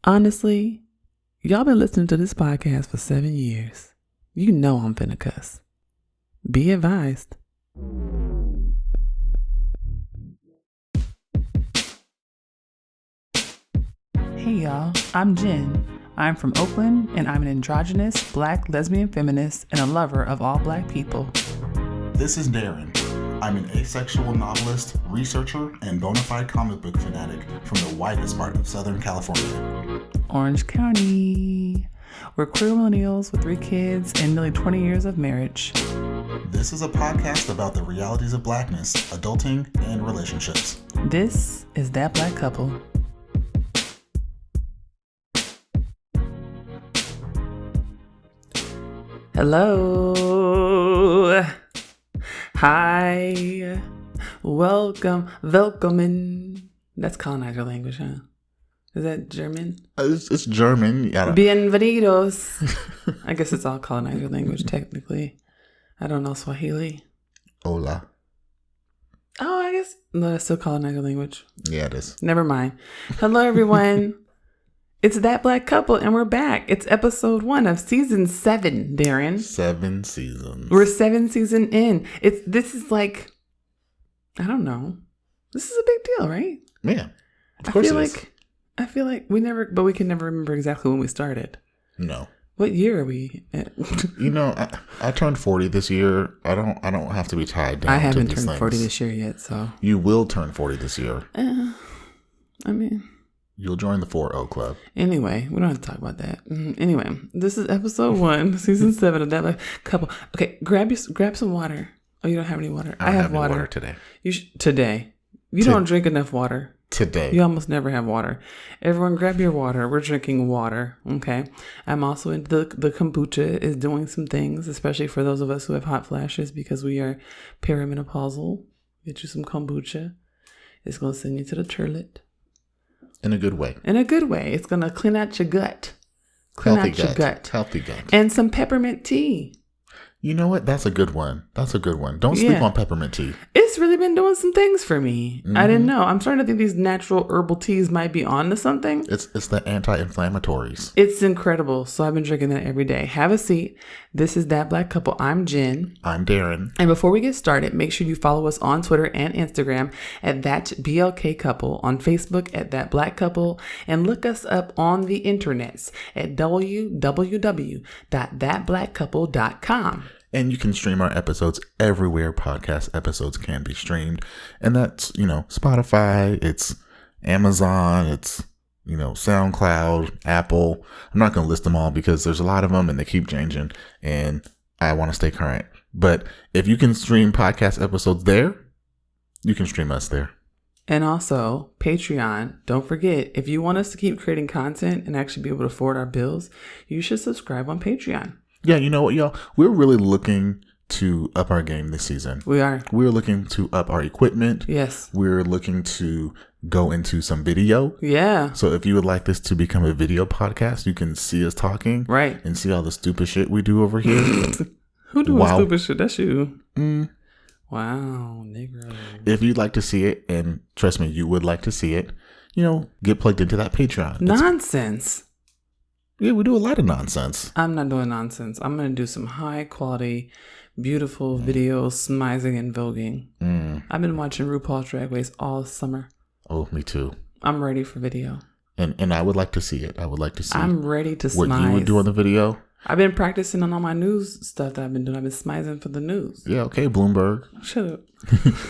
Honestly, y'all been listening to this podcast for 7 years. You know I'm finna cuss. Be advised. Hey y'all, I'm Jenn. I'm from Oakland and I'm an androgynous, black, lesbian feminist and a lover of all black people. This is Daren. I'm an asexual novelist, researcher, and bona fide comic book fanatic from the widest part of Southern California. Orange County. We're queer millennials with 3 kids and nearly 20 years of marriage. This is a podcast about the realities of blackness, adulting, and relationships. This is That Black Couple. Hello. Hi. Welcome in. That's colonizer language, huh? Is that German? It's German. Yeah. Bienvenidos. I guess it's all colonizer language, technically. I don't know Swahili. Hola. Oh, I guess. No, that's still colonizer language. Yeah, it is. Never mind. Hello, everyone. It's That Black Couple, and we're back. It's episode 1 of season 7, Daren. 7 seasons. We're 7 seasons in. This is like, I don't know. This is a big deal, right? Yeah, of course it is. I feel like we can never remember exactly when we started. No. What year are we at? You know, I turned 40 this year. I don't have to be tied down. I haven't to these turned 40 this year yet, so. You will turn 40 this year. You'll join the 4-0 club. Anyway, we don't have to talk about that. Anyway, this is episode 1, season 7 of That Black Couple. Okay, grab some water. Oh, you don't have any water? I have water today. Today. You don't drink enough water. Today. You almost never have water. Everyone grab your water. We're drinking water. Okay. I'm also into the kombucha is doing some things, especially for those of us who have hot flashes because we are perimenopausal. Get you some kombucha. It's going to send you to the toilet. In a good way. It's going to clean out your gut. Healthy gut. And some peppermint tea. You know what? That's a good one. Don't sleep on peppermint tea. It's really been doing some things for me. Mm-hmm. I didn't know. I'm starting to think these natural herbal teas might be on to something. It's the anti-inflammatories. It's incredible. So I've been drinking that every day. Have a seat. This is That Black Couple. I'm Jenn. I'm Daren. And before we get started, make sure you follow us on Twitter and Instagram at That BLK Couple, on Facebook at That Black Couple, and look us up on the internets at www.thatblackcouple.com. And you can stream our episodes everywhere podcast episodes can be streamed. And that's, Spotify, it's Amazon, it's, SoundCloud, Apple. I'm not going to list them all because there's a lot of them and they keep changing and I want to stay current. But if you can stream podcast episodes there, you can stream us there. And also Patreon. Don't forget, if you want us to keep creating content and actually be able to afford our bills, you should subscribe on Patreon. Yeah, you know what, y'all? We're really looking to up our game this season. We are. We're looking to up our equipment. Yes. We're looking to go into some video. Yeah. So if you would like this to become a video podcast, you can see us talking. Right. And see all the stupid shit we do over here. Who doing stupid shit? That's you. Wow, Negro. If you'd like to see it, and trust me, you would like to see it, get plugged into that Patreon. Nonsense. Yeah, we do a lot of nonsense. I'm not doing nonsense. I'm going to do some high quality, beautiful videos, smizing and voguing. I've been watching RuPaul's Drag Race all summer. Oh, me too. I'm ready for video. And I would like to see it. I'm ready to what smize. You would do on the video. I've been practicing on all my news stuff that I've been doing. I've been smizing for the news. Yeah, okay, Bloomberg. Shut up.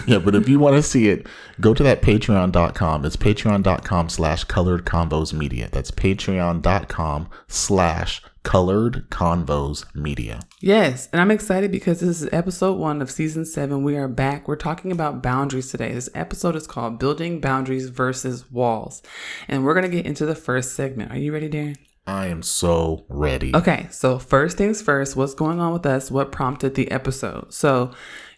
Yeah, but if you want to see it, go to that patreon.com. It's patreon.com/coloredconvosmedia. That's patreon.com/coloredconvosmedia. Yes, and I'm excited because this is episode 1 of season 7. We are back. We're talking about boundaries today. This episode is called Building Boundaries versus Walls. And we're going to get into the first segment. Are you ready, Daren? I am so ready. Okay, so first things first, what's going on with us? What prompted the episode? So,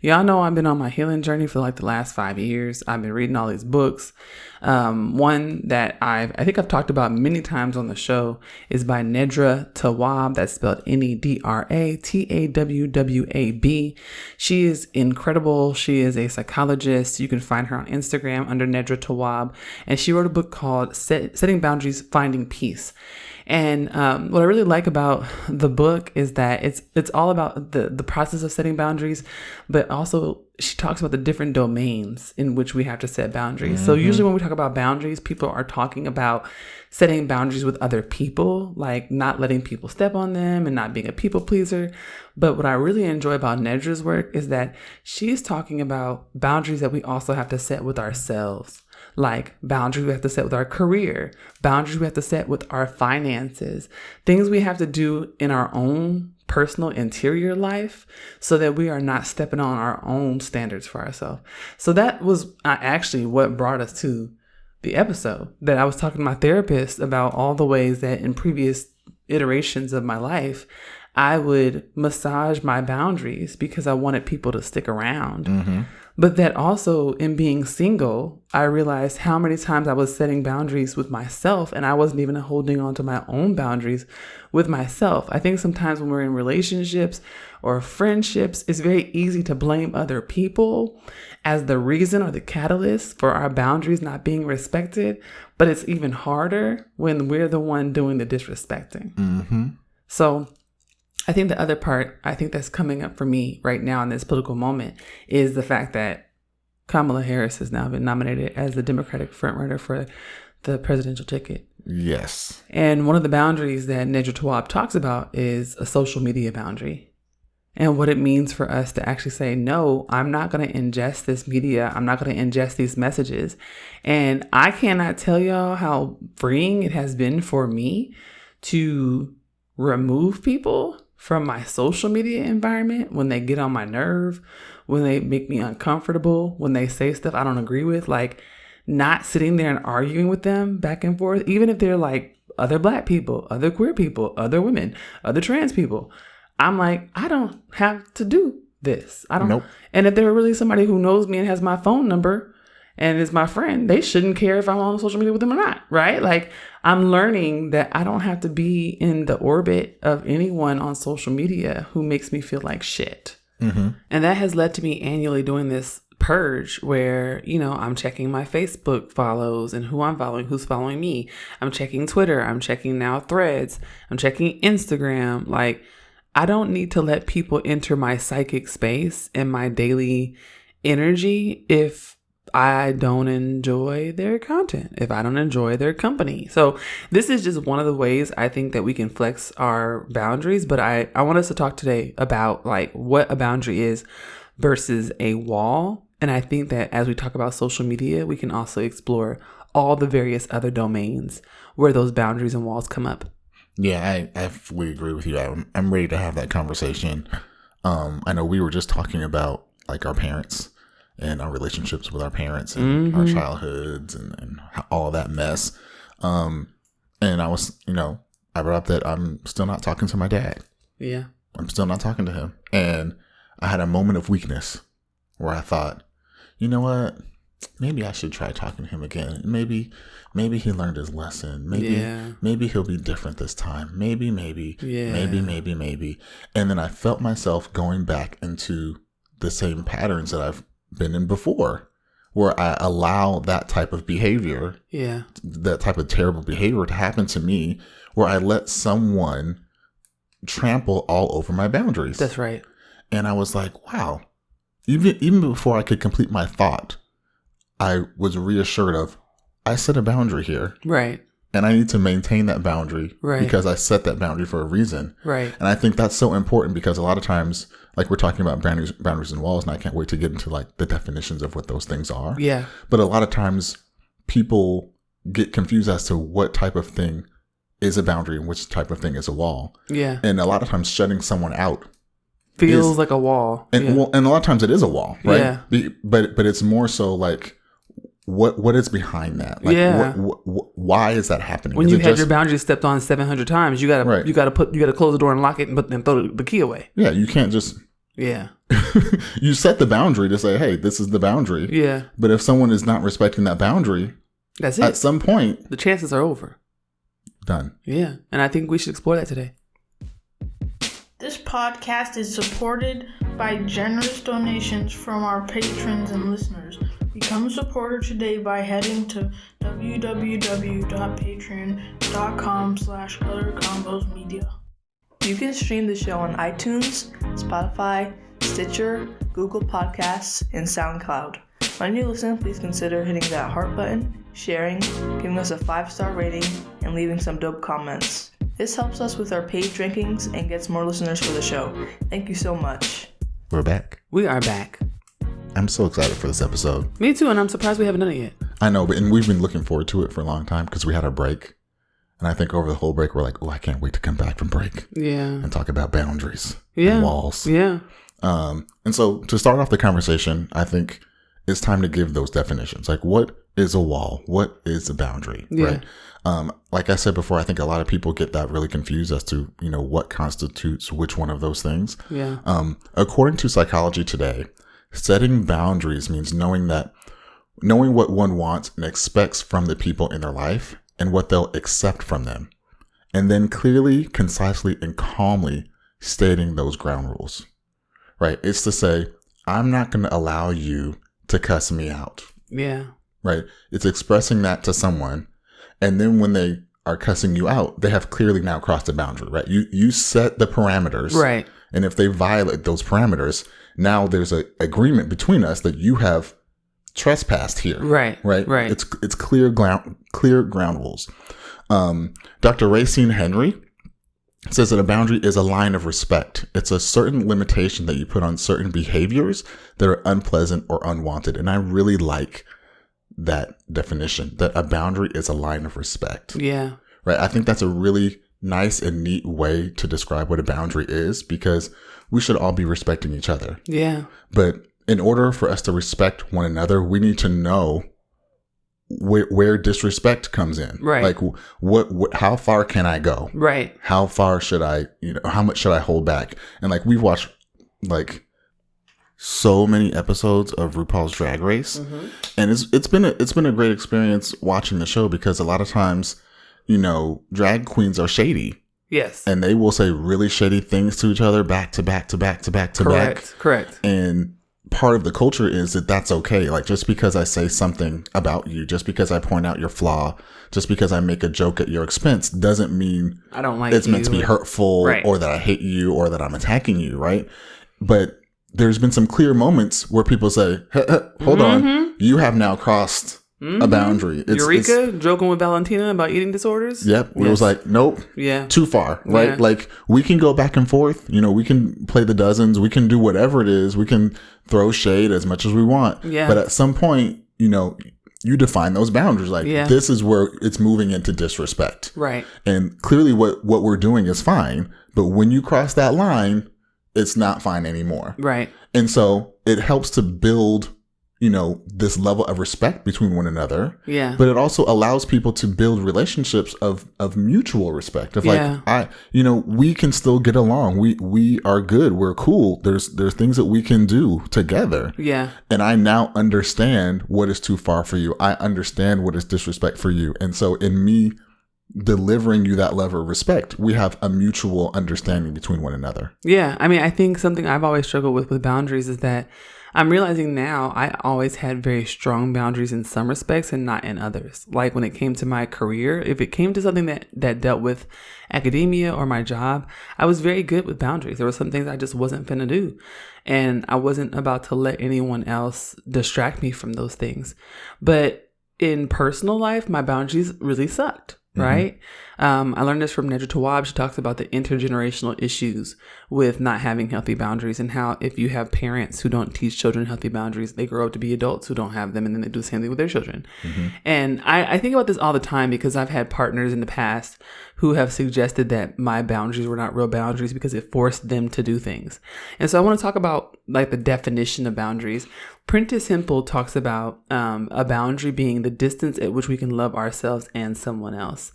Y'all know I've been on my healing journey for like the last 5 years. I've been reading all these books. One that I think I've talked about many times on the show is by Nedra Tawwab. That's spelled Nedra Tawwab. She is incredible. She is a psychologist. You can find her on Instagram under Nedra Tawwab. And she wrote a book called Setting Boundaries, Finding Peace. And what I really like about the book is that it's all about the process of setting boundaries, but also she talks about the different domains in which we have to set boundaries. So usually when we talk about boundaries, people are talking about setting boundaries with other people, like not letting people step on them and not being a people pleaser. But what I really enjoy about Nedra's work is that she's talking about boundaries that we also have to set with ourselves. Like boundaries we have to set with our career, boundaries we have to set with our finances, things we have to do in our own personal interior life so that we are not stepping on our own standards for ourselves. So that was actually what brought us to the episode that I was talking to my therapist about all the ways that in previous iterations of my life, I would massage my boundaries because I wanted people to stick around. But that also in being single, I realized how many times I was setting boundaries with myself and I wasn't even holding on to my own boundaries with myself. I think sometimes when we're in relationships or friendships, it's very easy to blame other people as the reason or the catalyst for our boundaries not being respected. But it's even harder when we're the one doing the disrespecting. So I think the other part, I think that's coming up for me right now in this political moment is the fact that Kamala Harris has now been nominated as the Democratic frontrunner for the presidential ticket. Yes. And one of the boundaries that Nedra Tawwab talks about is a social media boundary and what it means for us to actually say, no, I'm not going to ingest this media. I'm not going to ingest these messages. And I cannot tell y'all how freeing it has been for me to remove people from my social media environment when they get on my nerve, when they make me uncomfortable, when they say stuff I don't agree with, like not sitting there and arguing with them back and forth, even if they're like other Black people, other queer people, other women, other trans people. I'm like, I don't have to do this. I don't. Nope. And if they're really somebody who knows me and has my phone number and is my friend, they shouldn't care if I'm on social media with them or not, right? Like I'm learning that I don't have to be in the orbit of anyone on social media who makes me feel like shit. And that has led to me annually doing this purge where, you know, I'm checking my Facebook follows and who I'm following, who's following me. I'm checking Twitter. I'm checking now Threads. I'm checking Instagram. Like I don't need to let people enter my psychic space and my daily energy if I don't enjoy their content, if I don't enjoy their company. So this is just one of the ways I think that we can flex our boundaries. But I want us to talk today about like what a boundary is versus a wall. And I think that as we talk about social media, we can also explore all the various other domains where those boundaries and walls come up. Yeah, I fully agree with you. I'm ready to have that conversation. I know we were just talking about like our parents and our relationships with our parents and our childhoods and all of that mess. And I was, I brought up that I'm still not talking to my dad. Yeah. I'm still not talking to him. And I had a moment of weakness where I thought, you know what? Maybe I should try talking to him again. Maybe he learned his lesson. Maybe he'll be different this time. Maybe. And then I felt myself going back into the same patterns that I've been in before, where I allow that type of behavior, that type of terrible behavior to happen to me, where I let someone trample all over my boundaries. That's right. And I was like, wow, even before I could complete my thought, I was reassured of, I set a boundary here. Right. And I need to maintain that boundary because I set that boundary for a reason. Right. And I think that's so important because a lot of times, like we're talking about boundaries and walls, and I can't wait to get into like the definitions of what those things are. Yeah. But a lot of times people get confused as to what type of thing is a boundary and which type of thing is a wall. Yeah. And a lot of times shutting someone out feels like a wall. And and a lot of times it is a wall, right? Yeah. But it's more so like what is behind that? Like why is that happening? When you had your boundaries stepped on 700 times, you gotta close the door and lock it and throw the key away. Yeah, you can't just Yeah. You set the boundary to say, hey, this is the boundary. Yeah. But if someone is not respecting that boundary, that's it. At some point, the chances are over. Done. Yeah. And I think we should explore that today. This podcast is supported by generous donations from our patrons and listeners. Become a supporter today by heading to www.patreon.com/othercombosmedia. You can stream the show on iTunes, Spotify, Stitcher, Google Podcasts, and SoundCloud. When you listen, please consider hitting that heart button, sharing, giving us a 5-star rating, and leaving some dope comments. This helps us with our page rankings and gets more listeners for the show. Thank you so much. We're back. We are back. I'm so excited for this episode. Me too, and I'm surprised we haven't done it yet. I know, and we've been looking forward to it for a long time because we had our break. And I think over the whole break, we're like, oh, I can't wait to come back from break. Yeah. And talk about boundaries. Yeah. And walls. Yeah. And so to start off the conversation, I think it's time to give those definitions. Like, what is a wall? What is a boundary? Yeah. Right. Like I said before, I think a lot of people get that really confused as to, what constitutes which one of those things. Yeah. According to Psychology Today, setting boundaries means knowing what one wants and expects from the people in their life and what they'll accept from them. And then clearly, concisely, and calmly stating those ground rules. Right. It's to say, I'm not going to allow you to cuss me out. Yeah. Right. It's expressing that to someone. And then when they are cussing you out, they have clearly now crossed a boundary. Right. You set the parameters. Right. And if they violate those parameters, now there's an agreement between us that you have trespassed here. Right. Right. Right. It's clear ground rules. Dr. Racine Henry says that a boundary is a line of respect. It's a certain limitation that you put on certain behaviors that are unpleasant or unwanted. And I really like that definition, that a boundary is a line of respect. Yeah. Right. I think that's a really nice and neat way to describe what a boundary is, because we should all be respecting each other. Yeah. But in order for us to respect one another, we need to know where disrespect comes in. Right. Like what how far can I go? Right. How far should I, how much should I hold back? And like, we've watched like so many episodes of RuPaul's Drag Race. Mm-hmm. And it's been a great experience watching the show, because a lot of times, drag queens are shady. Yes. And they will say really shady things to each other back to back to back to back to back. Correct. And part of the culture is that that's okay. Like, just because I say something about you, just because I point out your flaw, just because I make a joke at your expense, doesn't mean I don't like it's you, meant to be hurtful, right, or that I hate you, or that I'm attacking you, right? But there's been some clear moments where people say, hold on, you have now crossed a boundary. Eureka, joking with Valentina about eating disorders. Yep. Yes. It was like, nope. Yeah. Too far. Right. Yeah. Like, we can go back and forth. We can play the dozens. We can do whatever it is. We can throw shade as much as we want. Yeah. But at some point, you define those boundaries. Like, this is where it's moving into disrespect. Right. And clearly what we're doing is fine. But when you cross that line, it's not fine anymore. Right. And so it helps to build, this level of respect between one another. Yeah. But it also allows people to build relationships of mutual respect. Of like, we can still get along. We are good. We're cool. There's things that we can do together. Yeah. And I now understand what is too far for you. I understand what is disrespect for you. And so in me delivering you that level of respect, we have a mutual understanding between one another. Yeah. I mean, I think something I've always struggled with boundaries is that I'm realizing now I always had very strong boundaries in some respects and not in others. Like when it came to my career, if it came to something that dealt with academia or my job, I was very good with boundaries. There were some things I just wasn't finna do. And I wasn't about to let anyone else distract me from those things. But in personal life, my boundaries really sucked. Right. I learned this from Nedra Tawwab. She talks about the intergenerational issues with not having healthy boundaries, and how if you have parents who don't teach children healthy boundaries, they grow up to be adults who don't have them, and then they do the same thing with their children. And I think about this all the time, because I've had partners in the past who have suggested that my boundaries were not real boundaries because it forced them to do things. And so I want to talk about like the definition of boundaries. Prentice Hempel talks about a boundary being the distance at which we can love ourselves and someone else.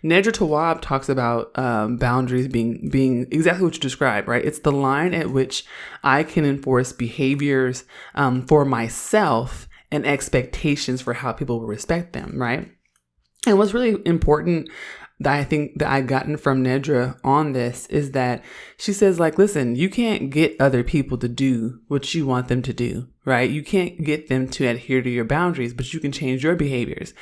Nedra Tawwab talks about boundaries being exactly what you described, right? It's the line at which I can enforce behaviors for myself and expectations for how people will respect them, right? And what's really important that I think that I gotten from Nedra on this is that she says, like, listen, you can't get other people to do what you want them to do, right? You can't get them to adhere to your boundaries, but you can change your behaviors.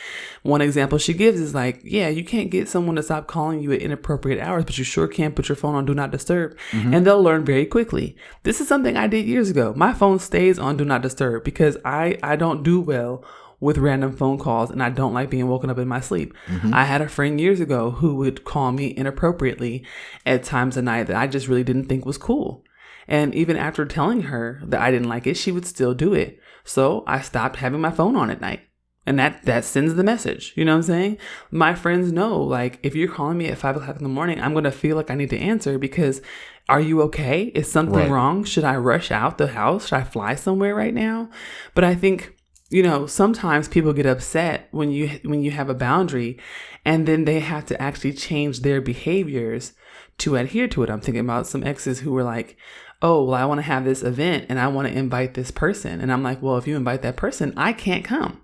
One example she gives is like, yeah, you can't get someone to stop calling you at inappropriate hours, but you sure can put your phone on Do Not Disturb, and they'll learn very quickly. This is something I did years ago. My phone stays on Do Not Disturb because I don't do well with random phone calls, and I don't like being woken up in my sleep. I had a friend years ago who would call me inappropriately at times of night that I just really didn't think was cool. And even after telling her that I didn't like it, she would still do it. So I stopped having my phone on at night. And that sends the message. You know what I'm saying? My friends know, like, if you're calling me at 5 o'clock in the morning, I'm going to feel like I need to answer because are you okay? Is something wrong? Should I rush out the house? Should I fly somewhere right now? But I think, you know, sometimes people get upset when you have a boundary and then they have to actually change their behaviors to adhere to it. I'm thinking about some exes who were like, oh, well, I want to have this event and I want to invite this person. And I'm like, well, if you invite that person, I can't come.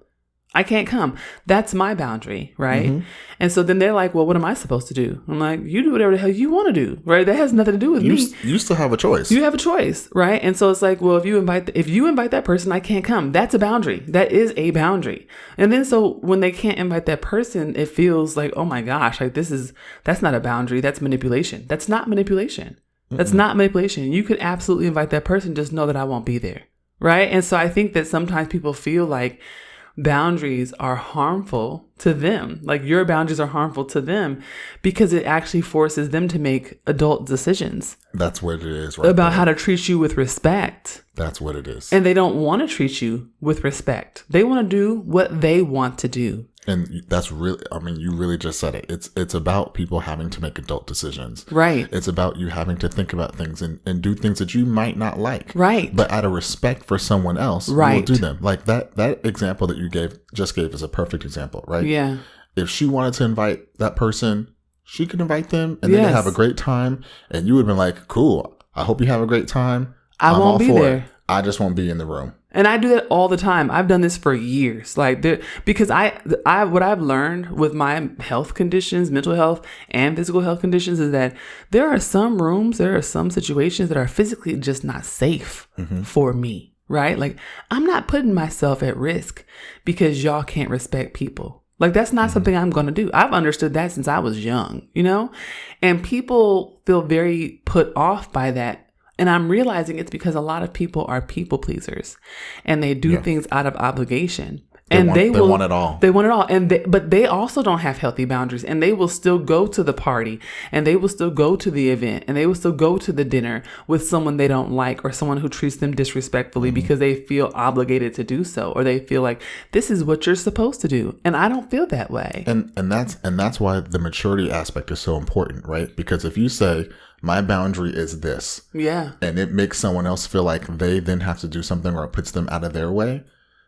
That's my boundary, right? And so then they're like, well, what am I supposed to do? I'm like, you do whatever the hell you want to do, right? That has nothing to do with me. You still have a choice. You have a choice, right? And so it's like, well, if you invite that person, I can't come. That's a boundary. That is a boundary. And then so when they can't invite that person, it feels like, oh my gosh, like that's not a boundary. That's manipulation. That's not manipulation. That's not manipulation. You could absolutely invite that person. Just know that I won't be there, right? And so I think that sometimes people feel like boundaries are harmful to them. Like your boundaries are harmful to them because it actually forces them to make adult decisions. That's what it is, right? About how to treat you with respect. That's what it is. And they don't want to treat you with respect. They want to do what they want to do. And that's really, I mean, you really just said it. It's about people having to make adult decisions. Right. It's about you having to think about things and do things that you might not like. Right. But out of respect for someone else, you will do them. Like that example that you just gave is a perfect example, right? Yeah. If she wanted to invite that person, she could invite them and then they have a great time. And you would have been like, cool, I hope you have a great time. I won't be there. I just won't be in the room. And I do that all the time. I've done this for years. Like, because I what I've learned with my health conditions, mental health and physical health conditions is that there are some rooms, there are some situations that are physically just not safe for me, right? Like, I'm not putting myself at risk because y'all can't respect people. Like, that's not something I'm going to do. I've understood that since I was young, you know? And people feel very put off by that. And I'm realizing it's because a lot of people are people pleasers and they do things out of obligation. They want it all. They want it all. But they also don't have healthy boundaries, and they will still go to the party and they will still go to the event and they will still go to the dinner with someone they don't like or someone who treats them disrespectfully because they feel obligated to do so, or they feel like this is what you're supposed to do. And I don't feel that way. And that's why the maturity aspect is so important, right? Because if you say, my boundary is this. Yeah. And it makes someone else feel like they then have to do something or it puts them out of their way.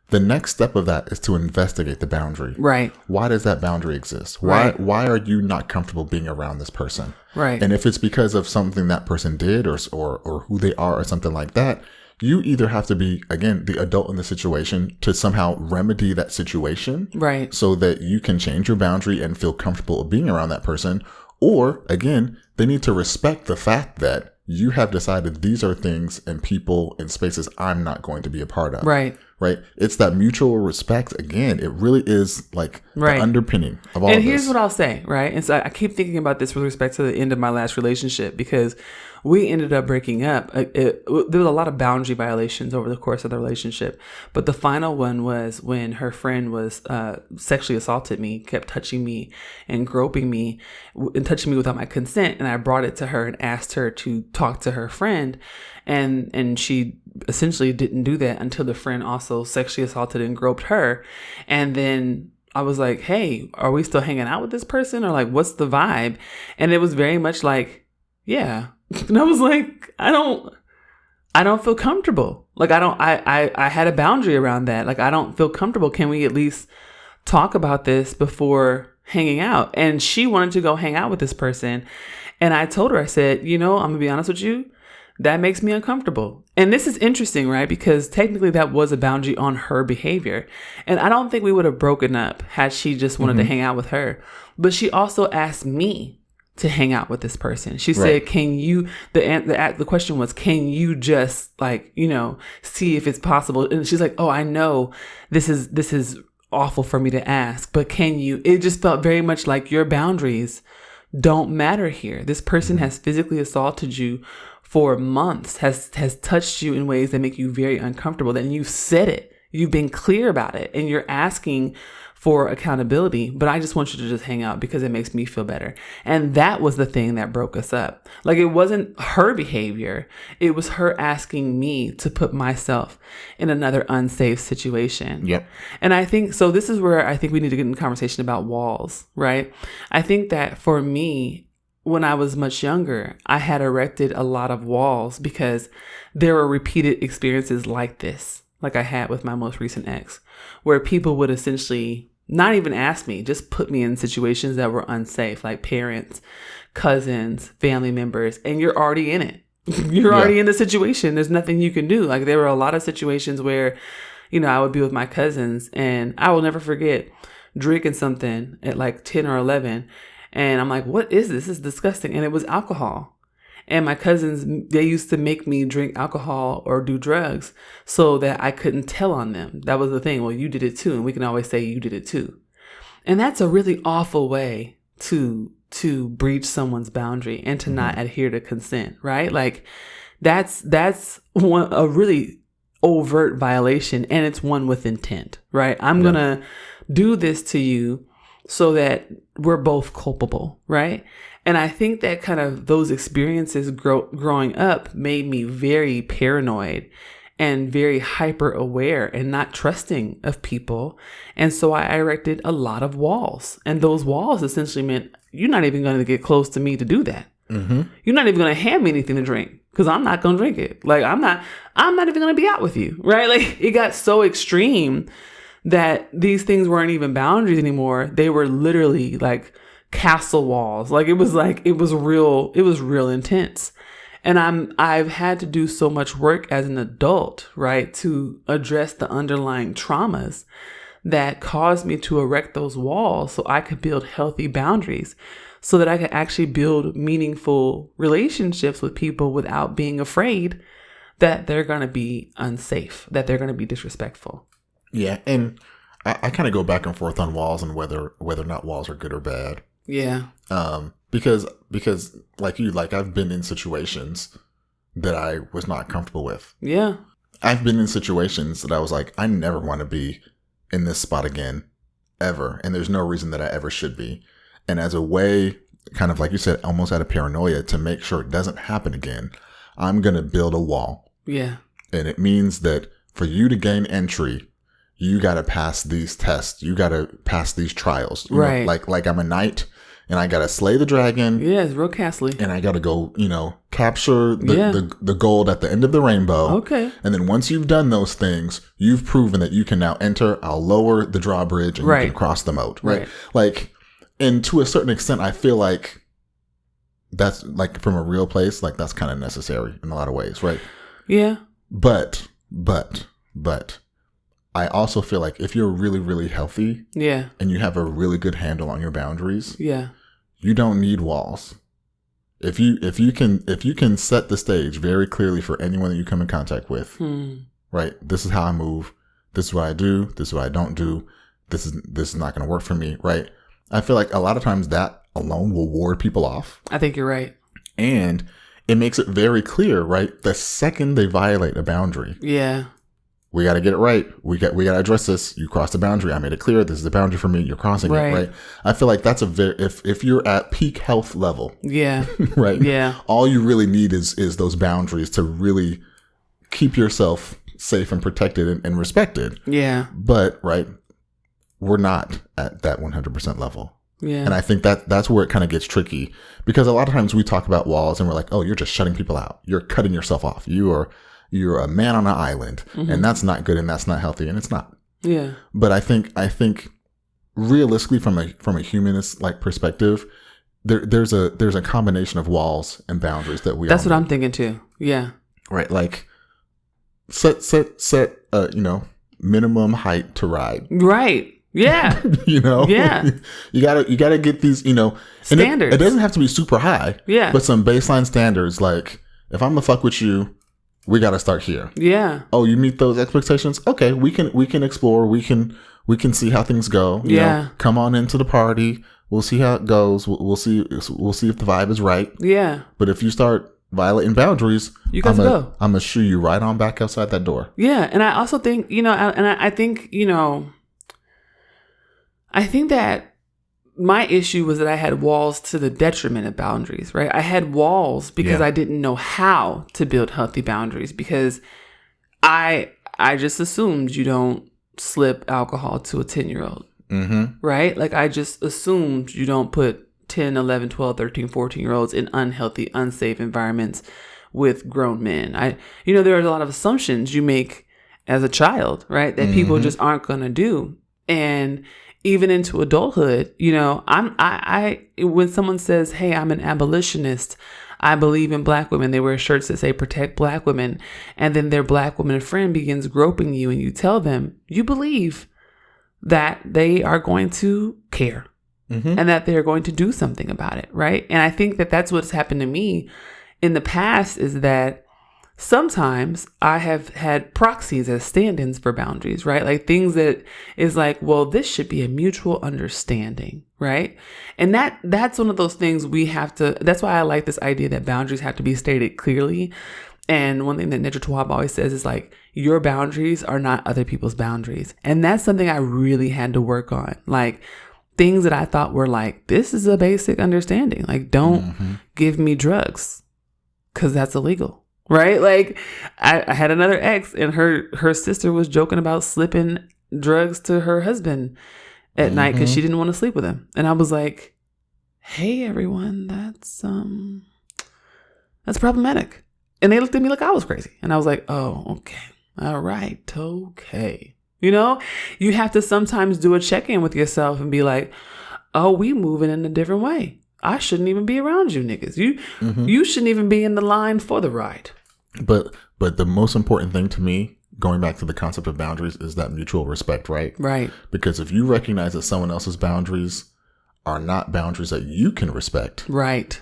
The next step of that is to investigate the boundary. Right. Why does that boundary exist? Why are you not comfortable being around this person? Right. And if it's because of something that person did or who they are or something like that, you either have to be, again, the adult in the situation to somehow remedy that situation. Right. So that you can change your boundary and feel comfortable being around that person. Or, again, they need to respect the fact that you have decided these are things and people and spaces I'm not going to be a part of. Right. Right. It's that mutual respect. Again, it really is like the underpinning of all of this. And here's what I'll say, right? And so I keep thinking about this with respect to the end of my last relationship because we ended up breaking up. There was a lot of boundary violations over the course of the relationship. But the final one was when her friend was sexually assaulted me, kept touching me and groping me and touching me without my consent. And I brought it to her and asked her to talk to her friend. And she essentially didn't do that until the friend also sexually assaulted and groped her. And then I was like, hey, are we still hanging out with this person? Or like, what's the vibe? And it was very much like, yeah. And I was like, I don't feel comfortable. Like, I had a boundary around that. Like, I don't feel comfortable. Can we at least talk about this before hanging out? And she wanted to go hang out with this person. And I told her, I said, I'm going to be honest with you. That makes me uncomfortable. And this is interesting, right? Because technically that was a boundary on her behavior. And I don't think we would have broken up had she just wanted to hang out with her. But she also asked me to hang out with this person. She said, can you, the question was, can you just see if it's possible? And she's like, oh, I know this is awful for me to ask, but can you? It just felt very much like your boundaries don't matter here. This person has physically assaulted you for months, has touched you in ways that make you very uncomfortable. Then you said it. You've been clear about it, and you're asking for accountability, but I just want you to just hang out because it makes me feel better. And that was the thing that broke us up. Like, it wasn't her behavior. It was her asking me to put myself in another unsafe situation. Yep. And I think, so this is where I think we need to get in conversation about walls, right? I think that for me, when I was much younger, I had erected a lot of walls because there were repeated experiences like this, like I had with my most recent ex, where people would essentially not even ask me, just put me in situations that were unsafe, like parents, cousins, family members, and you're already in it. You're already in the situation. There's nothing you can do. Like, there were a lot of situations where, I would be with my cousins, and I will never forget drinking something at like 10 or 11. And I'm like, what is this? This is disgusting. And it was alcohol. And my cousins, they used to make me drink alcohol or do drugs so that I couldn't tell on them. That was the thing. Well, you did it too. And we can always say you did it too. And that's a really awful way to breach someone's boundary and to not adhere to consent, right? Like, that's a really overt violation, and it's one with intent, right? I'm going to do this to you so that we're both culpable, right? And I think that kind of those experiences growing up made me very paranoid and very hyper aware and not trusting of people. And so I erected a lot of walls. And those walls essentially meant you're not even going to get close to me to do that. Mm-hmm. You're not even going to hand me anything to drink because I'm not going to drink it. Like, I'm not even going to be out with you, right? Like, it got so extreme that these things weren't even boundaries anymore. They were literally like castle walls. Like, it was real intense. And I've had to do so much work as an adult, right, to address the underlying traumas that caused me to erect those walls so I could build healthy boundaries, so that I could actually build meaningful relationships with people without being afraid that they're going to be unsafe, that they're going to be disrespectful. Yeah, and I kind of go back and forth on walls and whether or not walls are good or bad. Yeah. Because like I've been in situations that I was not comfortable with. Yeah. I've been in situations that I was like, I never want to be in this spot again, ever. And there's no reason that I ever should be. And as a way, kind of like you said, almost out of paranoia to make sure it doesn't happen again, I'm going to build a wall. Yeah. And it means that for you to gain entry, you got to pass these tests. You got to pass these trials. You right. know, like I'm a knight and I got to slay the dragon. Yeah, it's real castly. And I got to go, capture the gold at the end of the rainbow. Okay. And then once you've done those things, you've proven that you can now enter. I'll lower the drawbridge and you can cross the moat. Right. Like, and to a certain extent, I feel like that's like from a real place, like that's kind of necessary in a lot of ways. Right. Yeah. But I also feel like if you're really, really healthy, and you have a really good handle on your boundaries, you don't need walls. If you can set the stage very clearly for anyone that you come in contact with, right? This is how I move. This is what I do. This is what I don't do. This is not going to work for me, right? I feel like a lot of times that alone will ward people off. I think you're right. And it makes it very clear, right? The second they violate a boundary, we got to get it right. We got to address this. You crossed the boundary. I made it clear. This is the boundary for me. You're crossing it, right? I feel like that's a very, if you're at peak health level, right? Yeah. All you really need is those boundaries to really keep yourself safe and protected and respected. Yeah. But, right, we're not at that 100% level. Yeah. And I think that's where it kind of gets tricky, because a lot of times we talk about walls and we're like, oh, you're just shutting people out. You're cutting yourself off. You're a man on an island, and that's not good, and that's not healthy, and it's not. Yeah. But I think realistically, from a humanist like perspective, there's a combination of walls and boundaries that we. That's what I'm thinking too. Yeah. Right. Like set minimum height to ride. Right. Yeah. Yeah. You gotta get these, standards. It doesn't have to be super high. Yeah. But some baseline standards, like if I'm gonna fuck with you, we gotta start here. Yeah. Oh, you meet those expectations? Okay, we can explore. We can see how things go. You know, come on into the party. We'll see how it goes. We'll see if the vibe is right. Yeah. But if you start violating boundaries, you guys go. I'm gonna shoo you right on back outside that door. Yeah, and I also think I think that my issue was that I had walls to the detriment of boundaries, right? I had walls because I didn't know how to build healthy boundaries, because I just assumed you don't slip alcohol to a 10-year-old, right? Like I just assumed you don't put 10, 11, 12, 13, 14-year-olds in unhealthy, unsafe environments with grown men. There are a lot of assumptions you make as a child, right? That people just aren't going to do. And even into adulthood, when someone says, hey, I'm an abolitionist, I believe in black women, they wear shirts that say protect black women, and then their black woman friend begins groping you and you tell them you believe that they are going to care and that they're going to do something about it, right? And I think that that's what's happened to me in the past, is that sometimes I have had proxies as stand-ins for boundaries, right? Like things that is like, well, this should be a mutual understanding, right? And that's one of those things that's why I like this idea that boundaries have to be stated clearly. And one thing that Nedra Tawwab always says is like, your boundaries are not other people's boundaries. And that's something I really had to work on. Like things that I thought were like, this is a basic understanding. Like, don't give me drugs because that's illegal. Right? Like I had another ex, and her sister was joking about slipping drugs to her husband at night because she didn't want to sleep with him. And I was like, hey, everyone, that's problematic. And they looked at me like I was crazy. And I was like, oh, okay. All right. Okay. You have to sometimes do a check-in with yourself and be like, oh, we moving in a different way. I shouldn't even be around you niggas. You shouldn't even be in the line for the ride. But the most important thing to me, going back to the concept of boundaries, is that mutual respect, right? Right. Because if you recognize that someone else's boundaries are not boundaries that you can respect, right,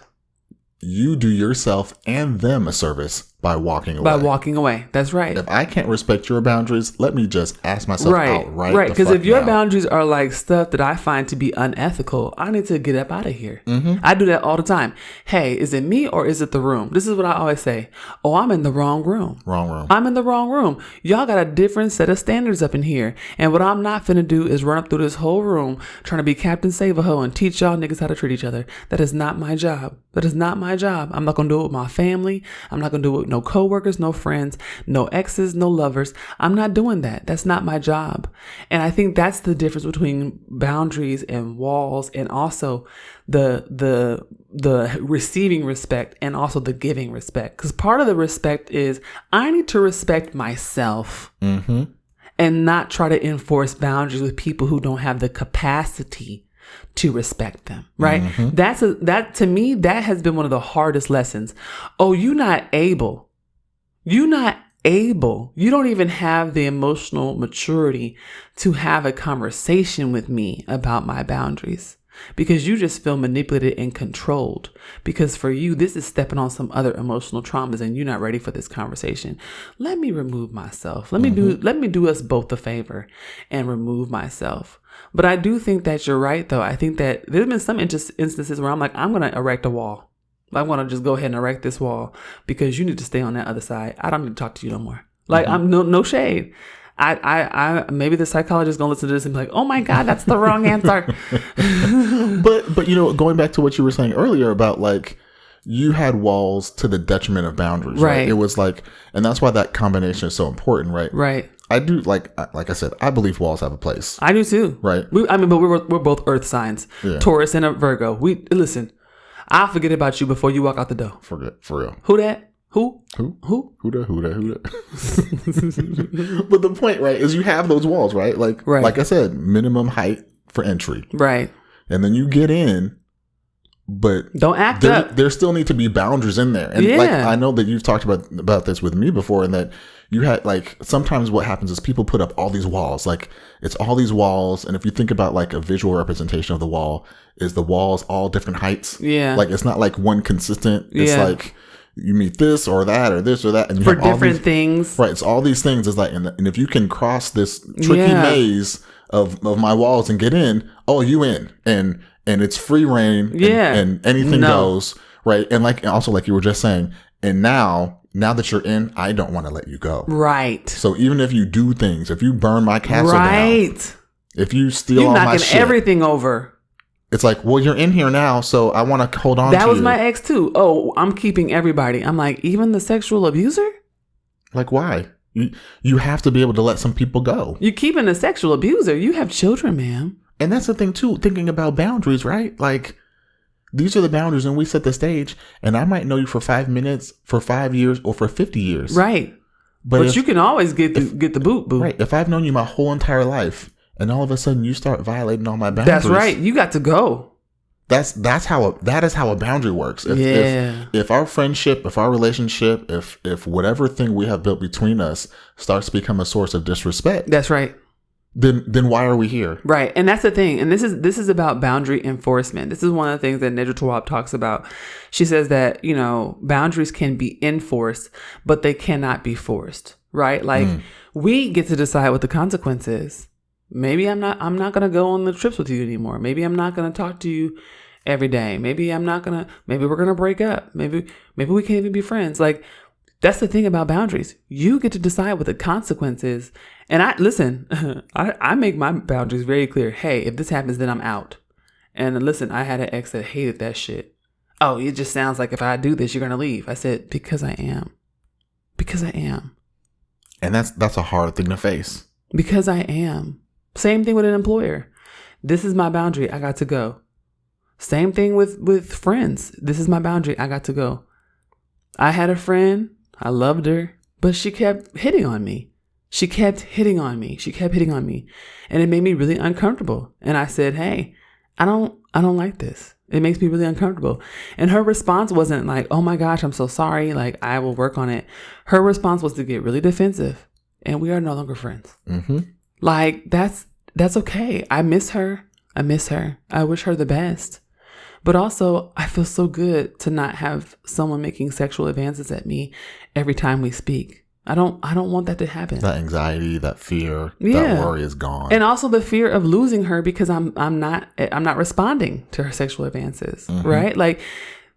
you do yourself and them a service by walking away. That's right. If I can't respect your boundaries, let me just ask myself outright. Right. Because if your boundaries are like stuff that I find to be unethical, I need to get up out of here. I do that all the time. Hey, is it me or is it the room? This is what I always say. Oh, I'm in the wrong room. I'm in the wrong room. Y'all got a different set of standards up in here. And what I'm not finna do is run up through this whole room trying to be Captain Save-A-Ho and teach y'all niggas how to treat each other. That is not my job. I'm not gonna do it with my family. I'm not gonna do it with no coworkers, no friends, no exes, no lovers. I'm not doing that. That's not my job. And I think that's the difference between boundaries and walls, and also the receiving respect and also the giving respect. Because part of the respect is I need to respect myself and not try to enforce boundaries with people who don't have the capacity to respect them, right? That to me, that has been one of the hardest lessons. Oh, you're not able. You don't even have the emotional maturity to have a conversation with me about my boundaries, because you just feel manipulated and controlled, because for you, this is stepping on some other emotional traumas and you're not ready for this conversation. Let me remove myself. Let me do us both a favor and remove myself. But I do think that you're right, though. I think that there's been some instances where I'm like, I'm going to erect a wall. I want to just go ahead and erect this wall because you need to stay on that other side. I don't need to talk to you no more. Like, I'm no shade. I maybe the psychologist is going to listen to this and be like, oh my God, that's the wrong answer. But going back to what you were saying earlier about like, you had walls to the detriment of boundaries, right? It was like, and that's why that combination is so important, right? Right. I do like I said, I believe walls have a place. I do too. Right. But we're both earth signs. Yeah. Taurus and a Virgo. Listen, I'll forget about you before you walk out the door. For real. Who that? Who? Who that? But the point, right, is you have those walls, right? Like I said, minimum height for entry. Right. And then you get in, but don't act up. There still need to be boundaries in there. And like I know that you've talked about this with me before, and that you had like sometimes what happens is people put up all these walls. Like it's all these walls, and if you think about like a visual representation of the wall, is the walls all different heights? Yeah. Like it's not like one consistent. It's like you meet this or that or this or that, and you for have all different these things. Right. It's all these things. Is like, and if you can cross this tricky maze of my walls and get in, you in, and it's free reign. And anything goes. Right. And like also like you were just saying, and now that you're in, I don't want to let you go. Right. So even if you do things, if you burn my castle down, if you steal all my shit, knocking everything over. It's like, well, you're in here now, so I want to hold on to you. That was my ex too. Oh, I'm keeping everybody. I'm like, even the sexual abuser? Like, why? You have to be able to let some people go. You're keeping a sexual abuser. You have children, ma'am. And that's the thing too, thinking about boundaries, right? Like, these are the boundaries, and we set the stage, and I might know you for 5 minutes, for 5 years, or for 50 years. Right. But you can always get the boot, boo. Right. If I've known you my whole entire life, and all of a sudden you start violating all my boundaries. That's right. You got to go. That is how a boundary works. If our friendship, if our relationship, if whatever thing we have built between us starts to become a source of disrespect. That's right. Then why are we here? Right. And that's the thing. And this is about boundary enforcement. This is one of the things that Nedra Tawwab talks about. She says that, boundaries can be enforced, but they cannot be forced. Right? Like we get to decide what the consequence is. Maybe I'm not going to go on the trips with you anymore. Maybe I'm not going to talk to you every day. Maybe we're going to break up. Maybe we can't even be friends. Like, that's the thing about boundaries. You get to decide what the consequence is. And I make my boundaries very clear. Hey, if this happens, then I'm out. And listen, I had an ex that hated that shit. Oh, it just sounds like if I do this, you're going to leave. I said, because I am. Because I am. And that's a hard thing to face. Because I am. Same thing with an employer. This is my boundary. I got to go. Same thing with friends. This is my boundary. I got to go. I had a friend. I loved her, but she kept hitting on me. She kept hitting on me. And it made me really uncomfortable. And I said, hey, I don't like this. It makes me really uncomfortable. And her response wasn't like, oh my gosh, I'm so sorry. Like, I will work on it. Her response was to get really defensive. And we are no longer friends. Mm-hmm. Like, that's okay. I miss her. I wish her the best. But also, I feel so good to not have someone making sexual advances at me every time we speak. I don't want that to happen. That anxiety, that fear, that worry is gone. And also the fear of losing her because I'm not responding to her sexual advances, right? Like,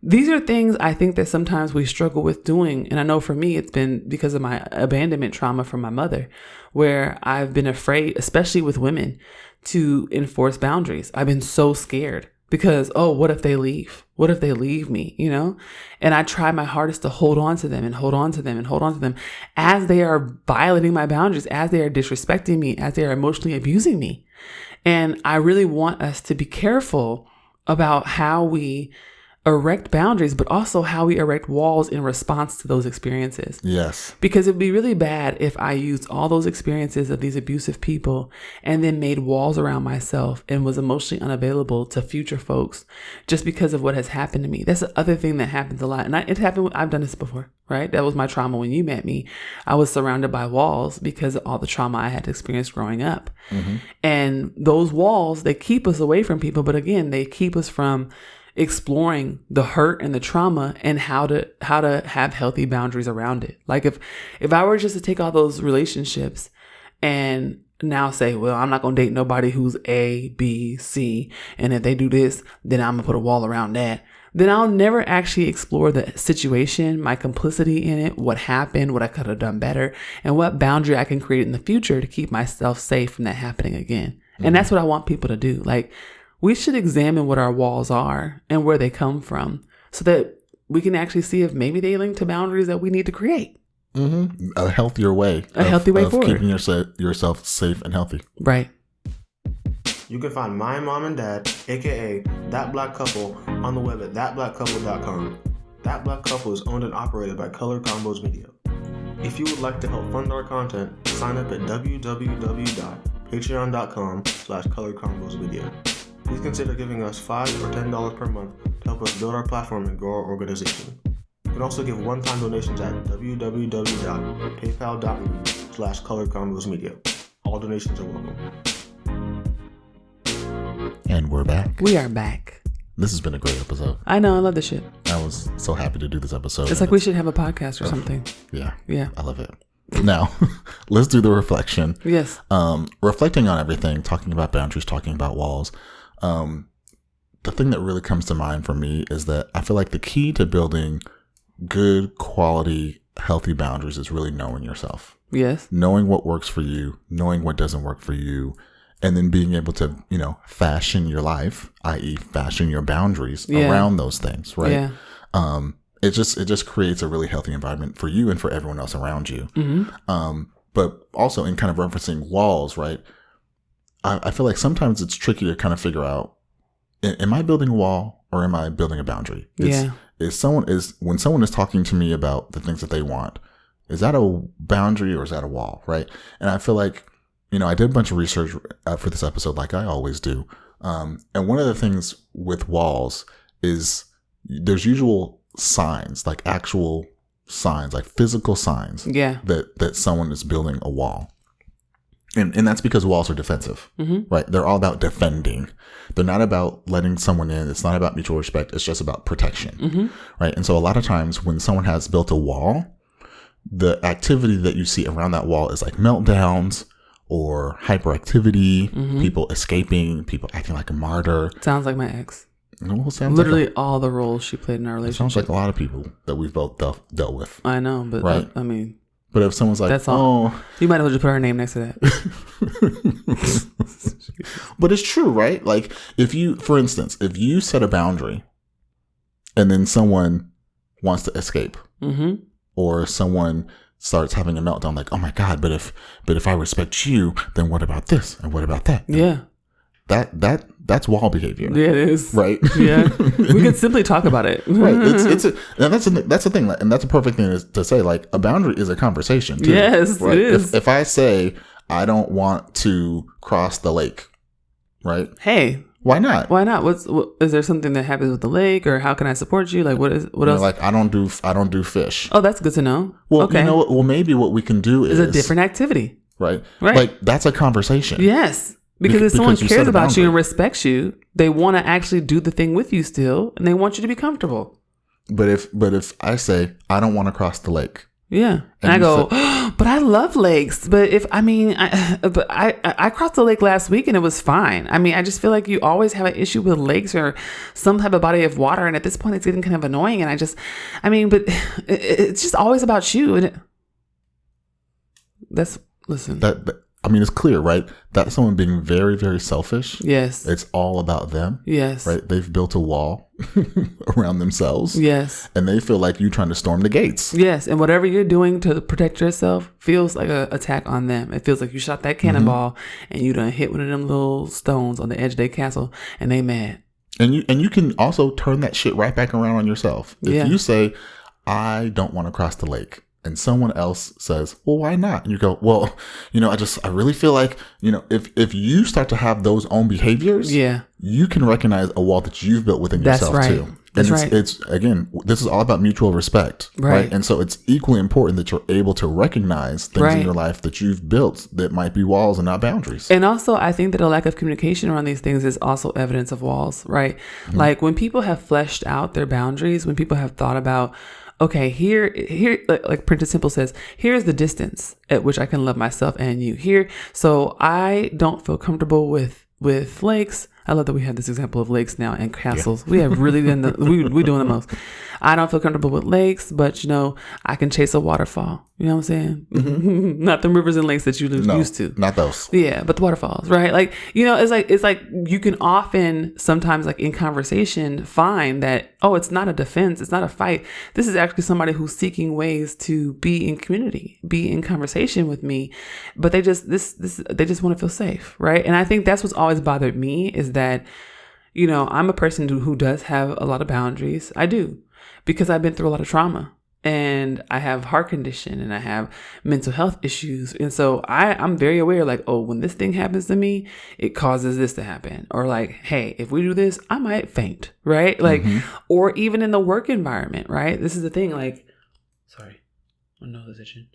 these are things I think that sometimes we struggle with doing. And I know for me, it's been because of my abandonment trauma from my mother, where I've been afraid, especially with women, to enforce boundaries. I've been so scared because, what if they leave? What if they leave me, And I try my hardest to hold on to them as they are violating my boundaries, as they are disrespecting me, as they are emotionally abusing me. And I really want us to be careful about how we erect boundaries, but also how we erect walls in response to those experiences. Yes. Because it'd be really bad if I used all those experiences of these abusive people and then made walls around myself and was emotionally unavailable to future folks just because of what has happened to me. That's the other thing that happens a lot. And it happened, I've done this before, right? That was my trauma when you met me. I was surrounded by walls because of all the trauma I had experienced growing up. Mm-hmm. And those walls, they keep us away from people. But again, they keep us from exploring the hurt and the trauma and how to have healthy boundaries around it. Like if I were just to take all those relationships and now say, well, I'm not going to date nobody who's A, B, C. And if they do this, then I'm going to put a wall around that. Then I'll never actually explore the situation, my complicity in it, what happened, what I could have done better, and what boundary I can create in the future to keep myself safe from that happening again. Mm-hmm. And that's what I want people to do. Like, we should examine what our walls are and where they come from so that we can actually see if maybe they link to boundaries that we need to create. A healthier way. A healthy way forward. Keeping yourself safe and healthy. Right. You can find my mom and dad, aka That Black Couple, on the web at thatblackcouple.com. That Black Couple is owned and operated by Color Combos Media. If you would like to help fund our content, sign up at www.patreon.com/colorcombosmedia. Please consider giving us $5 or $10 per month to help us build our platform and grow our organization. You can also give one-time donations at www.paypal.me/colorcombosmedia. All donations are welcome. And we're back. We are back. This has been a great episode. I know. I love this shit. I was so happy to do this episode. It's like we should have a podcast or something. Yeah. Yeah. I love it. Now, let's do the reflection. Yes. Reflecting on everything, talking about boundaries, talking about walls. The thing that really comes to mind for me is that I feel like the key to building good, quality, healthy boundaries is really knowing yourself. Yes. Knowing what works for you, knowing what doesn't work for you, and then being able to, fashion your life, i.e. fashion your boundaries around those things, right? Yeah. It just creates a really healthy environment for you and for everyone else around you. Mm-hmm. But also in kind of referencing walls, right? I feel like sometimes it's tricky to kind of figure out, am I building a wall or am I building a boundary? When someone is talking to me about the things that they want, is that a boundary or is that a wall, right? And I feel like, I did a bunch of research for this episode, like I always do. And one of the things with walls is there's usual signs, like actual signs, like physical signs that someone is building a wall. And that's because walls are defensive, right? They're all about defending. They're not about letting someone in. It's not about mutual respect. It's just about protection, right? And so a lot of times when someone has built a wall, the activity that you see around that wall is like meltdowns or hyperactivity, people escaping, people acting like a martyr. Sounds like my ex. Well, sounds literally all the roles she played in our relationship. Sounds like a lot of people that we've both dealt with. I know, but right? But if someone's like, that's all. You might as well just put her name next to that. But it's true, right? Like for instance, if you set a boundary and then someone wants to escape or someone starts having a meltdown like, oh my God, but if I respect you, then what about this? And what about that? Yeah. That's wall behavior. Yeah, it is. Right. Yeah. We could simply talk about it. Right. And that's the thing. And that's a perfect thing to say. Like a boundary is a conversation too. Yes, right? it is. If I say I don't want to cross the lake, right? Hey. Why not? Why not? Is there something that happens with the lake, or how can I support you? Like what else? Like I don't do fish. Oh, that's good to know. Well, okay. Well, maybe what we can do is a different activity. Right. Like that's a conversation. Yes. Because if someone cares about you and respects you, they want to actually do the thing with you still, and they want you to be comfortable. But if I say I don't want to cross the lake, and I go, but I love lakes. But I crossed the lake last week and it was fine. I mean, I just feel like you always have an issue with lakes or some type of body of water, and at this point, it's getting kind of annoying. And but it's just always about you. And listen. It's clear, right? That's someone being very, very selfish. Yes. It's all about them. Yes. Right? They've built a wall around themselves. Yes. And they feel like you trying to storm the gates. Yes. And whatever you're doing to protect yourself feels like an attack on them. It feels like you shot that cannonball and you done hit one of them little stones on the edge of their castle and they mad. And you can also turn that shit right back around on yourself. If you say, I don't want to cross the lake, and someone else says, well, why not? And you go, well, I really feel like, if you start to have those own behaviors, you can recognize a wall that you've built within yourself too. That's right. It's again, this is all about mutual respect, right? And so it's equally important that you're able to recognize things in your life that you've built that might be walls and not boundaries. And also, I think that a lack of communication around these things is also evidence of walls, right? Mm-hmm. Like when people have fleshed out their boundaries, when people have thought about, okay, here, like Printed Simple says, here's the distance at which I can love myself and you here. So I don't feel comfortable with lakes. I love that we have this example of lakes now and castles. We have really been we're doing the most. I don't feel comfortable with lakes, but I can chase a waterfall. You know what I'm saying? Mm-hmm. Not the rivers and lakes that you used to. Not those. Yeah, but the waterfalls, right? Like, it's like you can often sometimes, like in conversation, find that, oh, it's not a defense, it's not a fight. This is actually somebody who's seeking ways to be in community, be in conversation with me, but they just want to feel safe, right? And I think that's what's always bothered me is that, I'm a person who does have a lot of boundaries. I do, because I've been through a lot of trauma. And I have heart condition and I have mental health issues. And so I'm very aware, like, oh, when this thing happens to me, it causes this to happen. Or like, hey, if we do this, I might faint, right? Like, or even in the work environment, right? This is the thing, like, sorry, my nose is itching.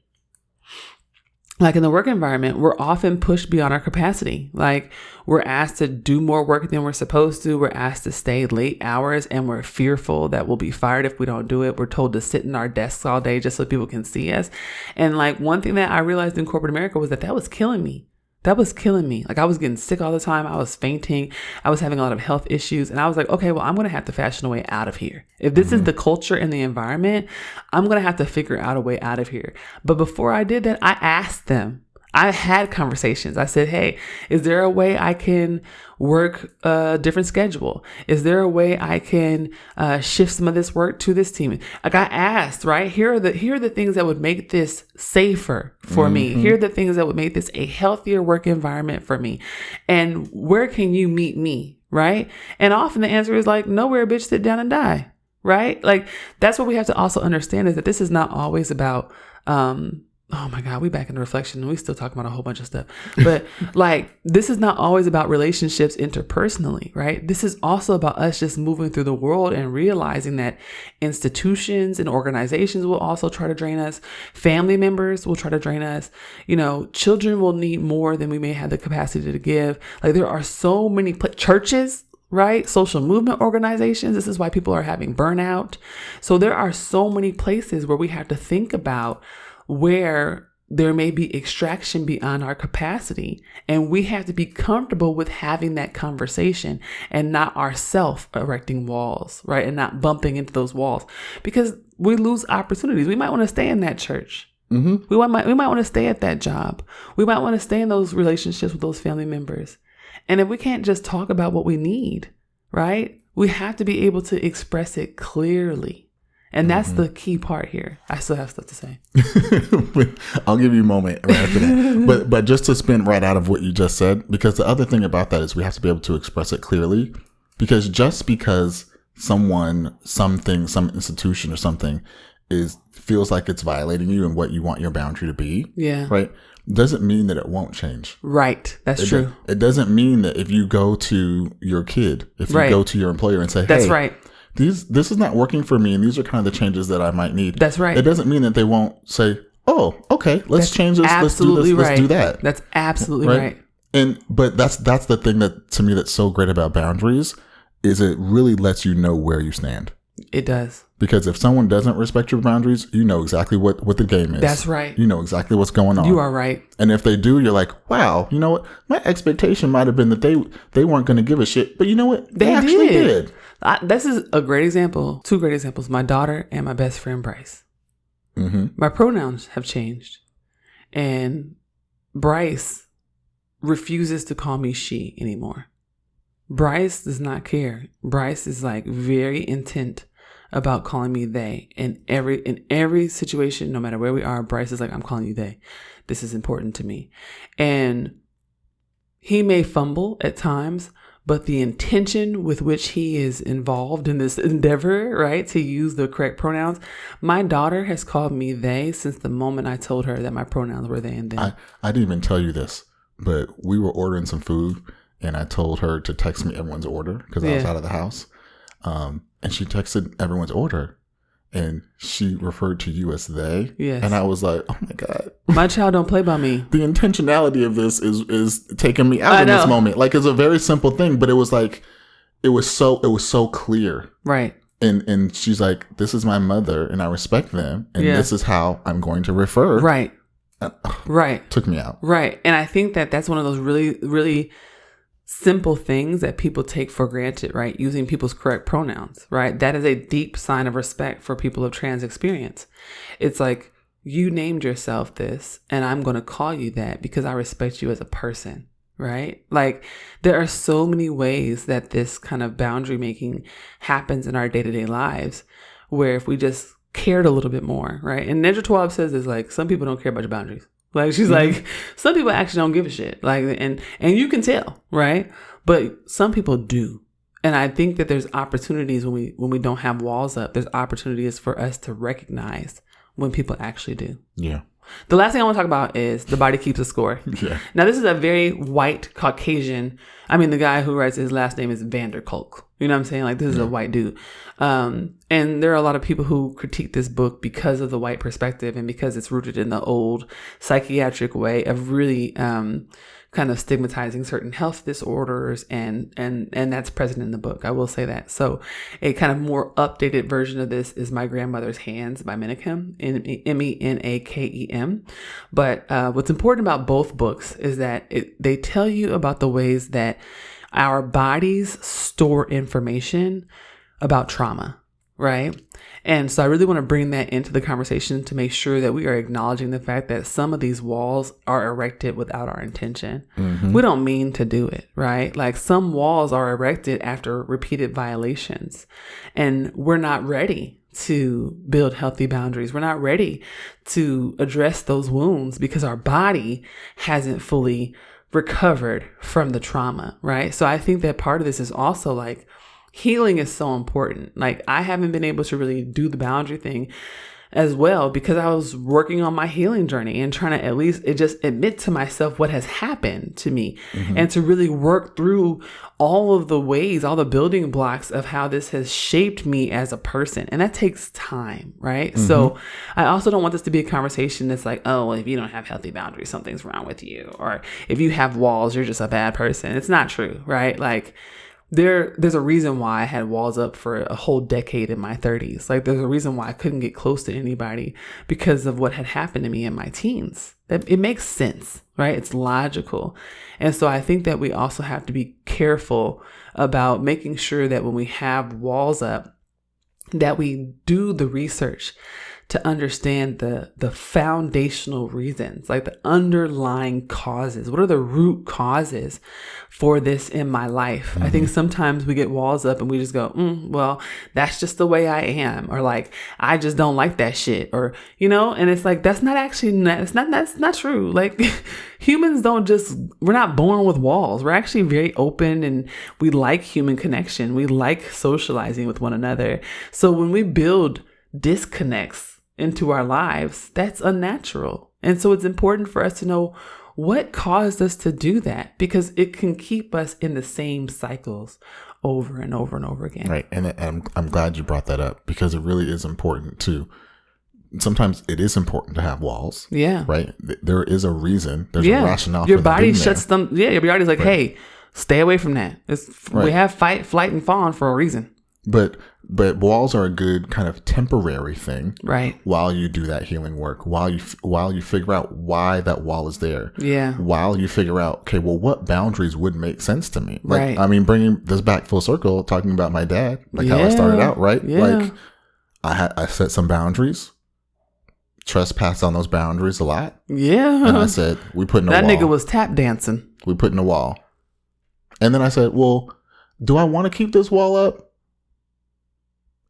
Like in the work environment, we're often pushed beyond our capacity. Like we're asked to do more work than we're supposed to. We're asked to stay late hours and we're fearful that we'll be fired if we don't do it. We're told to sit in our desks all day just so people can see us. And like one thing that I realized in corporate America was that was killing me. That was killing me. Like I was getting sick all the time. I was fainting. I was having a lot of health issues. And I was like, okay, well, I'm going to have to fashion a way out of here. If this is the culture and the environment, I'm going to have to figure out a way out of here. But before I did that, I asked them. I had conversations. I said, hey, is there a way I can work a different schedule? Is there a way I can shift some of this work to this team? Like I asked, right? Here are the things that would make this safer for me. Here are the things that would make this a healthier work environment for me. And where can you meet me? Right? And often the answer is like, nowhere, bitch, sit down and die. Right? Like that's what we have to also understand is that this is not always about, oh my God, we back in the reflection and we still talking about a whole bunch of stuff. But like, this is not always about relationships interpersonally, right? This is also about us just moving through the world and realizing that institutions and organizations will also try to drain us. Family members will try to drain us. Children will need more than we may have the capacity to give. Like there are so many churches, right? Social movement organizations. This is why people are having burnout. So there are so many places where we have to think about where there may be extraction beyond our capacity. And we have to be comfortable with having that conversation and not ourselves erecting walls, right? And not bumping into those walls because we lose opportunities. We might want to stay in that church. We might want to stay at that job. We might want to stay in those relationships with those family members. And if we can't just talk about what we need, right? We have to be able to express it clearly. And that's the key part here. I still have stuff to say. I'll give you a moment right after that. But just to spin right out of what you just said, because the other thing about that is we have to be able to express it clearly. Because just because someone, something, some institution or something feels like it's violating you and what you want your boundary to be, right, doesn't mean that it won't change. Right. That's true. It doesn't mean that if you go to your kid, if you go to your employer and say, hey, that's right. This is not working for me, and these are kind of the changes that I might need. That's right. It doesn't mean that they won't say, "Oh, okay, let's change this. Let's do this. Right. Let's do that." That's absolutely right. But that's the thing that to me that's so great about boundaries is it really lets you know where you stand. It does. Because if someone doesn't respect your boundaries, you know exactly what the game is. That's right. You know exactly what's going on. You are right. And if they do, you're like, wow, you know what? My expectation might have been that they weren't going to give a shit. But you know what? They actually did. This is a great example. Two great examples. My daughter and my best friend, Bryce. My pronouns have changed. And Bryce refuses to call me she anymore. Bryce does not care. Bryce is like very intent about calling me they. In every situation, no matter where we are, Bryce is like, I'm calling you they. This is important to me. And he may fumble at times, but the intention with which he is involved in this endeavor, right, to use the correct pronouns, my daughter has called me they since the moment I told her that my pronouns were they and them. I didn't even tell you this, but we were ordering some food and I told her to text me everyone's order because I was out of the house. And she texted everyone's order and she referred to you as they. Yes. And I was like, oh my God. My child don't play by me. The intentionality of this is taking me out in this moment. Like it's a very simple thing, but it was like, it was so clear. Right. And she's like, this is my mother and I respect them. And this is how I'm going to refer. Right. Right. Took me out. Right. And I think that that's one of those really, really simple things that people take for granted, right? Using people's correct pronouns, right? That is a deep sign of respect for people of trans experience. It's like, you named yourself this, and I'm going to call you that because I respect you as a person, right? Like, there are so many ways that this kind of boundary making happens in our day-to-day lives, where if we just cared a little bit more, right? And Nedra Tawwab says is like, some people don't care about your boundaries. Like, she's like, some people actually don't give a shit. Like, and you can tell, right? But some people do. And I think that there's opportunities when we don't have walls up, there's opportunities for us to recognize when people actually do. Yeah. The last thing I want to talk about is the body keeps a score. Yeah. Now, this is a very white Caucasian. I mean, the guy who writes his last name is Vanderkolk. You know what I'm saying? Like, this is a white dude. And there are a lot of people who critique this book because of the white perspective and because it's rooted in the old psychiatric way of really kind of stigmatizing certain health disorders. And that's present in the book. I will say that. So a kind of more updated version of this is My Grandmother's Hands by Menakem, Menakem. But what's important about both books is that they tell you about the ways that our bodies store information about trauma, right? And so I really want to bring that into the conversation to make sure that we are acknowledging the fact that some of these walls are erected without our intention. Mm-hmm. We don't mean to do it, right? Like, some walls are erected after repeated violations, and we're not ready to build healthy boundaries. We're not ready to address those wounds because our body hasn't fully recovered from the trauma, right? So I think that part of this is also like, healing is so important. Like, I haven't been able to really do the boundary thing as well because I was working on my healing journey and trying to at least just admit to myself what has happened to me, and to really work through all of the ways, all the building blocks of how this has shaped me as a person. And that takes time, right? So I also don't want this to be a conversation that's like, oh, well, if you don't have healthy boundaries, something's wrong with you. Or if you have walls, you're just a bad person. It's not true, right? Like, there's a reason why I had walls up for a whole decade in my 30s. Like, there's a reason why I couldn't get close to anybody because of what had happened to me in my teens. It makes sense, right? It's logical. And so I think that we also have to be careful about making sure that when we have walls up, that we do the research to understand the foundational reasons, like the underlying causes. What are the root causes for this in my life? I think sometimes we get walls up and we just go, well, that's just the way I am. Or like, I just don't like that shit. Or, and it's like, that's not true. Like, humans we're not born with walls. We're actually very open, and we like human connection. We like socializing with one another. So when we build disconnects into our lives, that's unnatural. And so it's important for us to know what caused us to do that, because it can keep us in the same cycles over and over and over again. Right. And I'm glad you brought that up, because it really is important sometimes it is important to have walls. Yeah. Right. There is a reason. There's a rationale. Your body shuts them. Yeah. Your body's like, hey, stay away from that. We have fight, flight, and fawn for a reason. But walls are a good kind of temporary thing, right? While you do that healing work, while you figure out why that wall is there, yeah. While you figure out, okay, well, what boundaries would make sense to me? Like, right. I mean, bringing this back full circle, talking about my dad, like how I started out, right? Yeah. Like, I set some boundaries, trespassed on those boundaries a lot. Yeah. And I said, we put in a wall. That nigga was tap dancing. We put in a wall. And then I said, well, do I want to keep this wall up?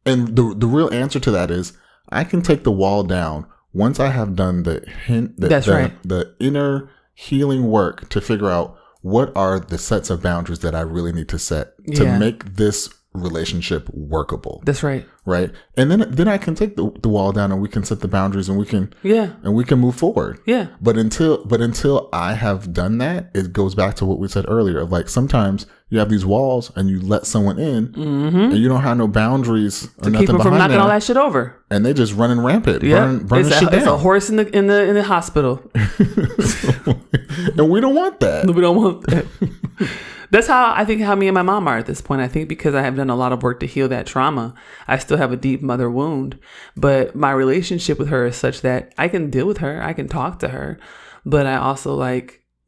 And the real answer to that is, I can take the wall down once I have done the inner healing work to figure out what are the sets of boundaries that I really need to set to make this relationship workable. That's right. Right. And then I can take the wall down, and we can set the boundaries, and we can move forward. Yeah. But until I have done that, it goes back to what we said earlier of like, sometimes you have these walls and you let someone in, and you don't have no boundaries or to nothing keep them from knocking there, all that shit over, and they just running rampant, burn it's shit down. It's a horse in the hospital, and we don't want that. We don't want that. That's how me and my mom are at this point. I think because I have done a lot of work to heal that trauma, I still have a deep mother wound, but my relationship with her is such that I can deal with her, I can talk to her, but I also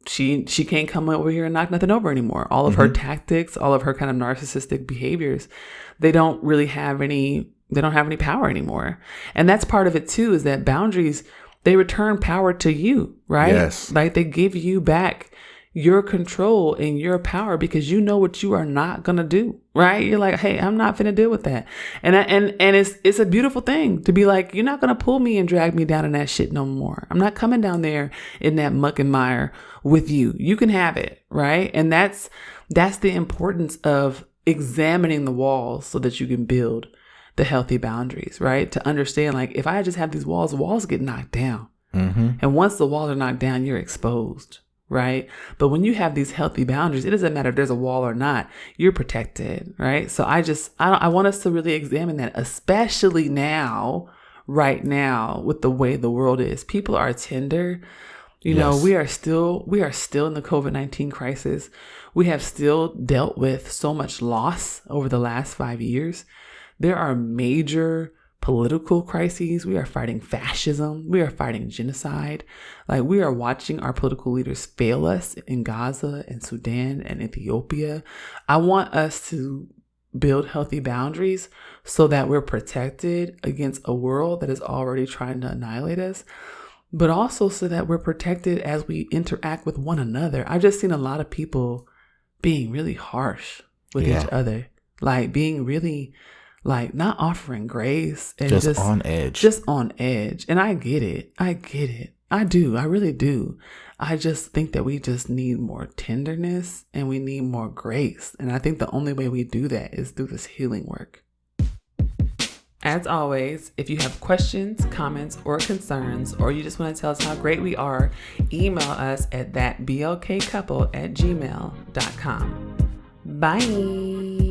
she can't come over here and knock nothing over anymore. All of her tactics, all of her kind of narcissistic behaviors, they don't have any power anymore. And that's part of it too, is that boundaries, they return power to you, right? Yes. Like they give you back your control and your power because you know what you are not going to do, right? You're like, hey, I'm not finna deal with that. And it's a beautiful thing to be like, you're not going to pull me and drag me down in that shit no more. I'm not coming down there in that muck and mire with you. You can have it, right? And that's the importance of examining the walls so that you can build the healthy boundaries, right? To understand, like, if I just have these walls get knocked down. And once the walls are knocked down, you're exposed, right? But when you have these healthy boundaries, it doesn't matter if there's a wall or not, you're protected, right? So I want us to really examine that, especially now, right now, with the way the world is. People are tender. You know, we are still in the COVID-19 crisis. We have still dealt with so much loss over the last 5 years. There are major political crises. We are fighting fascism. We are fighting genocide. Like, we are watching our political leaders fail us in Gaza and Sudan and Ethiopia. I want us to build healthy boundaries so that we're protected against a world that is already trying to annihilate us, but also so that we're protected as we interact with one another. I've just seen a lot of people being really harsh with each other, like being really, like, not offering grace and just on edge. Just on edge. And I get it. I do. I really do. I just think that we just need more tenderness and we need more grace. And I think the only way we do that is through this healing work. As always, if you have questions, comments, or concerns, or you just want to tell us how great we are, email us at thatblkcouple@gmail.com. Bye.